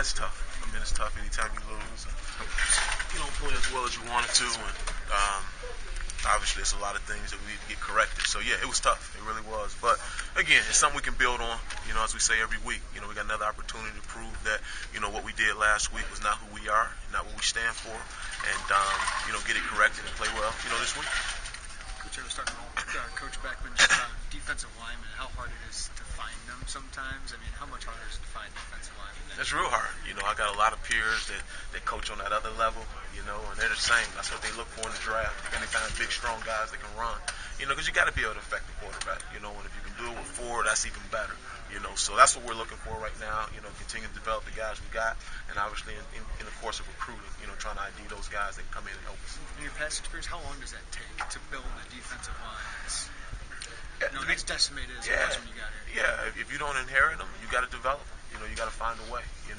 it's tough. I mean, it's tough anytime you lose. You don't play as well as you wanted to, and obviously it's a lot of things that we need to get corrected. So yeah, it was tough. It really was. But again, it's something we can build on. As we say every week, we got another opportunity to prove that, what we did last week was not who we are, not what we stand for, and get it corrected and play well, this week. Coach, I was talking to Coach Beckman just about defensive linemen, how hard it is to find them sometimes. I mean, how much harder is it to find defensive linemen? It's real hard. I got a lot of peers that coach on that other level, and they're the same. That's what they look for in the draft. Any kind of big, strong guys that can run. Because you got to be able to affect the quarterback. And if you can do it with four, that's even better. So that's what we're looking for right now. Continue to develop the guys we got, and obviously in the course of recruiting, trying to ID those guys that can come in and help us. In your past experience, how long does that take to build a defensive line that's as decimated as it was when you got here? Yeah, if you don't inherit them, you got to develop them. You got to find a way. And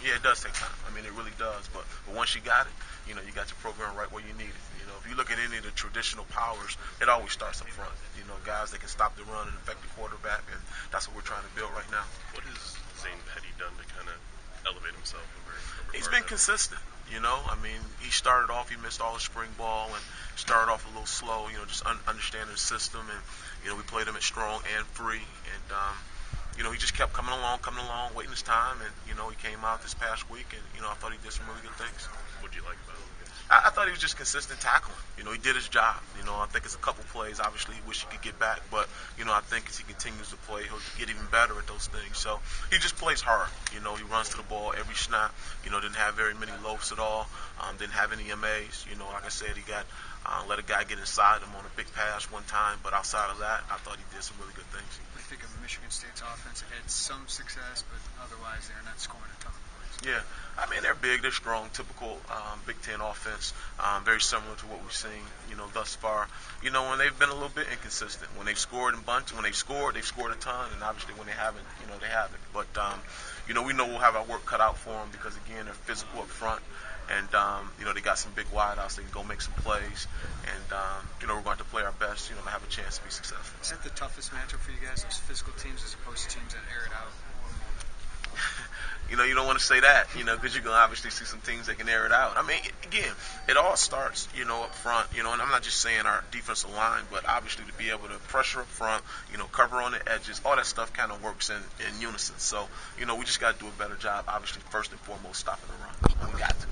it does take time. I mean, it really does. But once you got it, you got your program right where you need it. If you look at any of the traditional powers, it always starts up front. Guys that can stop the run and affect the quarterback, and that's what we're trying to build right now. What has Zane Petty done to kind of elevate himself over He's been consistent. I mean, he started off, he missed all the spring ball and started off a little slow, just understanding the system. And, we played him at strong and free. And, he just kept coming along, waiting his time. And, he came out this past week and, I thought he did some really good things. What did you like about him? I thought he was just consistent tackling. He did his job. I think it's a couple plays. Obviously, he wish he could get back. But, I think as he continues to play, he'll get even better at those things. So he just plays hard. He runs to the ball every snap. Didn't have very many loafs at all. Didn't have any MAs. Like I said, he got let a guy get inside him on a big pass one time. But outside of that, I thought he did some really good things. I think of Michigan State's offense. It had some success, but otherwise they're not scoring a ton of points. Yeah, I mean, they're big, they're strong, typical Big Ten offense, very similar to what we've seen, thus far. When they've been a little bit inconsistent. When they've scored in bunch, when they've scored a ton, and obviously when they haven't, they haven't. But, we know we'll have our work cut out for them because, again, they're physical up front. And, they got some big wideouts. They can go make some plays. And, we're going to play our best, to have a chance to be successful. Is that the toughest matchup for you guys, those physical teams as opposed to teams that air it out? You don't want to say that, because you're going to obviously see some teams that can air it out. I mean, again, it all starts, up front, and I'm not just saying our defensive line, but obviously to be able to pressure up front, cover on the edges, all that stuff kind of works in unison. So, we just got to do a better job, obviously, first and foremost, stopping the run. We got to.